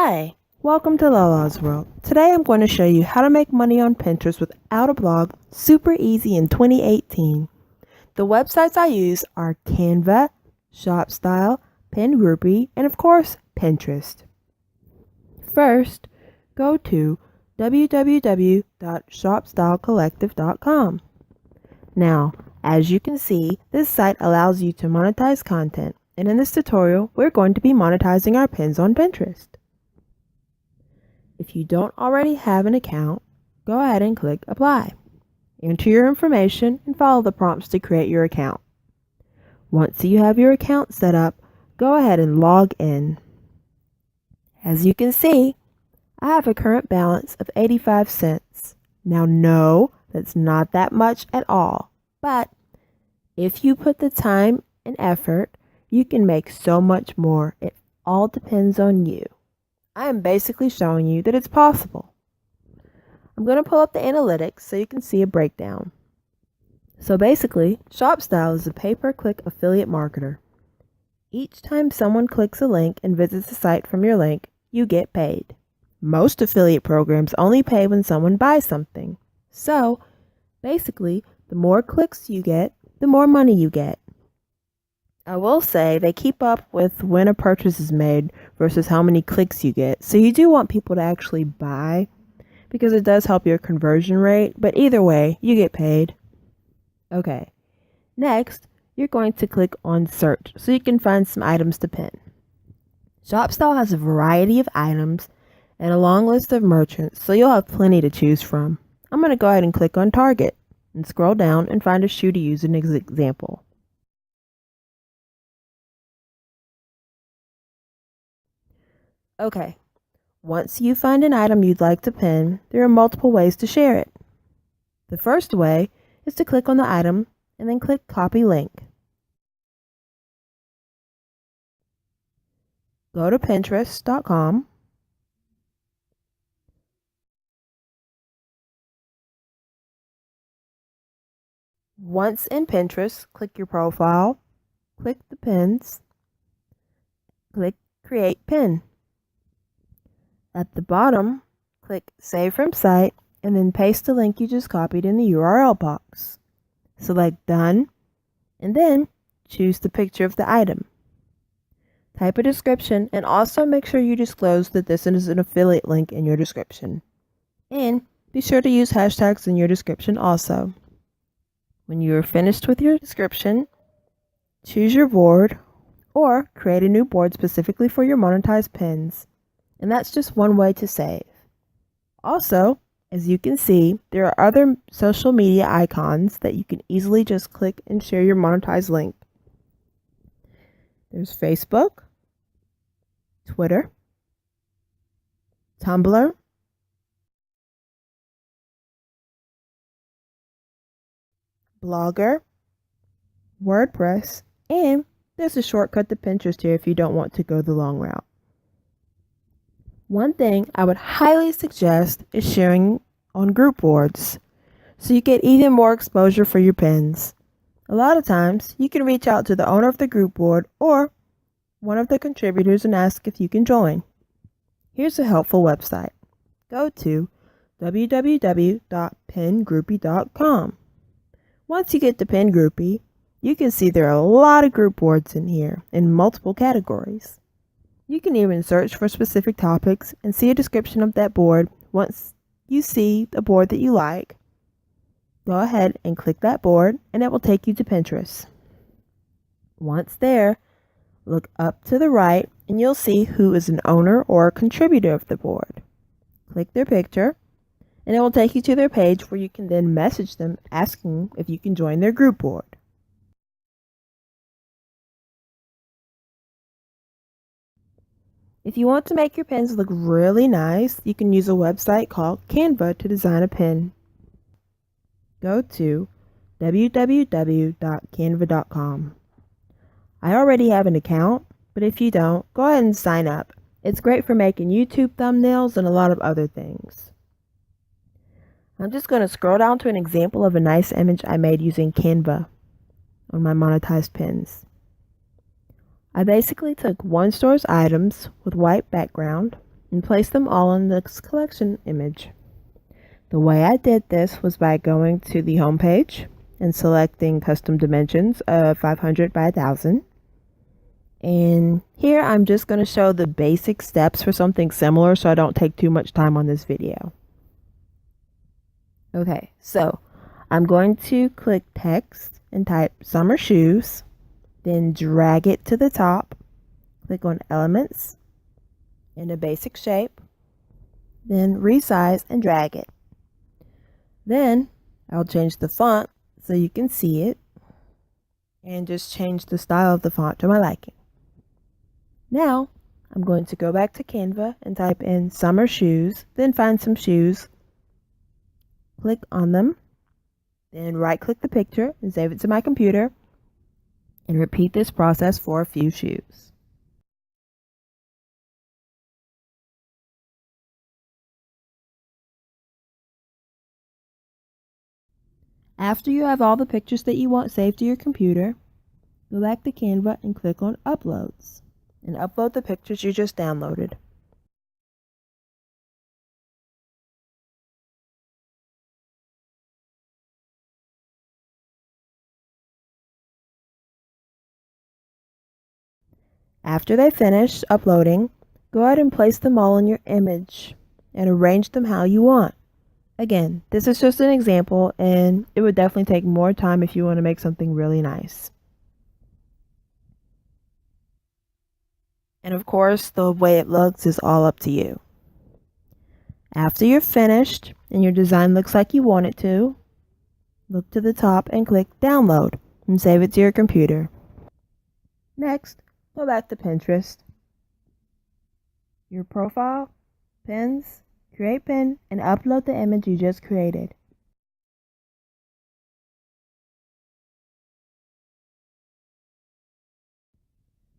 Hi, welcome to Lalas World. Today I'm going to show you how to make money on Pinterest without a blog, super easy in 2018. The websites I use are Canva, Shopstyle, Pingroupie, and of course, Pinterest. First, go to www.shopstylecollective.com. Now, as you can see, this site allows you to monetize content, and in this tutorial, we're going to be monetizing our pins on Pinterest. If you don't already have an account, go ahead and click Apply. Enter your information and follow the prompts to create your account. Once you have your account set up, go ahead and log in. As you can see, I have a current balance of 85 cents. Now, no, that's not that much at all, but if you put the time and effort, you can make so much more. It all depends on you. I am basically showing you that it's possible. I'm going to pull up the analytics so you can see a breakdown. So basically, Shopstyle is a pay-per-click affiliate marketer. Each time someone clicks a link and visits the site from your link, you get paid. Most affiliate programs only pay when someone buys something. So basically, the more clicks you get, the more money you get. I will say they keep up with when a purchase is made versus how many clicks you get. So you do want people to actually buy because it does help your conversion rate, but either way, you get paid. Okay, next, you're going to click on search so you can find some items to pin. Shopstyle has a variety of items and a long list of merchants, so you'll have plenty to choose from. I'm going to go ahead and click on Target and scroll down and find a shoe to use as an example. Okay, once you find an item you'd like to pin, there are multiple ways to share it. The first way is to click on the item and then click Copy Link. Go to Pinterest.com. Once in Pinterest, click your profile, click the pins, click Create Pin. At the bottom, click Save from Site and then paste the link you just copied in the URL box. Select Done and then choose the picture of the item. Type a description and also make sure you disclose that this is an affiliate link in your description. And be sure to use hashtags in your description also. When you are finished with your description, choose your board or create a new board specifically for your monetized pins. And that's just one way to save. Also, as you can see, there are other social media icons that you can easily just click and share your monetized link. There's Facebook, Twitter, Tumblr, Blogger, WordPress, and there's a shortcut to Pinterest here if you don't want to go the long route. One thing I would highly suggest is sharing on group boards so you get even more exposure for your pins. A lot of times you can reach out to the owner of the group board or one of the contributors and ask if you can join. Here's a helpful website. Go to www.pingroupie.com. Once you get to Pingroupie, you can see there are a lot of group boards in here in multiple categories. You can even search for specific topics and see a description of that board. Once you see the board that you like, go ahead and click that board and it will take you to Pinterest. Once there, look up to the right and you'll see who is an owner or a contributor of the board. Click their picture and it will take you to their page where you can then message them asking if you can join their group board. If you want to make your pins look really nice, you can use a website called Canva to design a pin. Go to www.canva.com. I already have an account, but if you don't, go ahead and sign up. It's great for making YouTube thumbnails and a lot of other things. I'm just going to scroll down to an example of a nice image I made using Canva on my monetized pins. I basically took one store's items with white background and place them all in this collection image. The way I did this was by going to the home page and selecting custom dimensions of 500 by 1000. And here I'm just going to show the basic steps for something similar so I don't take too much time on this video. Okay, so I'm going to click text and type summer shoes, then drag it to the top, click on elements in a basic shape, then resize and drag it. Then I'll change the font so you can see it and just change the style of the font to my liking. Now I'm going to go back to Canva and type in summer shoes, then find some shoes, click on them, then right click the picture and save it to my computer, and repeat this process for a few shoes. After you have all the pictures that you want saved to your computer, go back to Canva and click on Uploads, and upload the pictures you just downloaded. After they finish uploading, go ahead and place them all in your image and arrange them how you want. Again, this is just an example, and it would definitely take more time if you want to make something really nice. And of course, the way it looks is all up to you. After you're finished and your design looks like you want it to, look to the top and click Download and save it to your computer. Next, go back to Pinterest, your profile, pins, create pin, and upload the image you just created.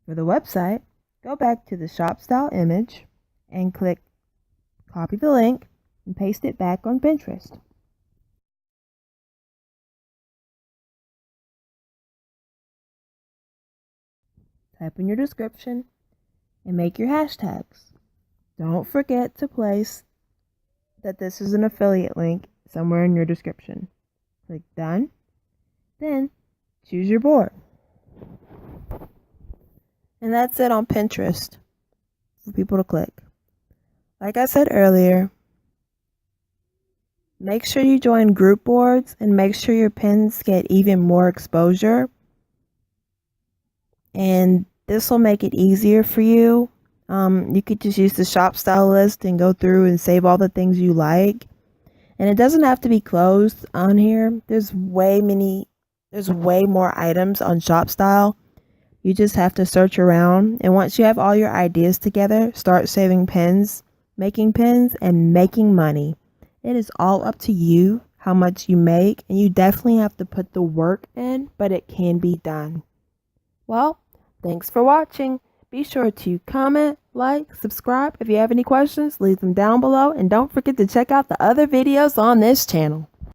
For the website, go back to the Shopstyle image and click copy the link and paste it back on Pinterest. Type in your description and make your hashtags. Don't forget to place that this is an affiliate link somewhere in your description. Click Done, then choose your board. And that's it on Pinterest for people to click. Like I said earlier, make sure you join group boards and make sure your pins get even more exposure. And this will make it easier for you. You could just use the Shopstyle list and go through and save all the things you like. And it doesn't have to be closed on here. There's way more items on Shopstyle. You just have to search around. And once you have all your ideas together, start saving pins, making pins, and making money. It is all up to you how much you make. And you definitely have to put the work in, but it can be done. Well, thanks for watching. Be sure to comment, like, subscribe. If you have any questions, leave them down below. And don't forget to check out the other videos on this channel.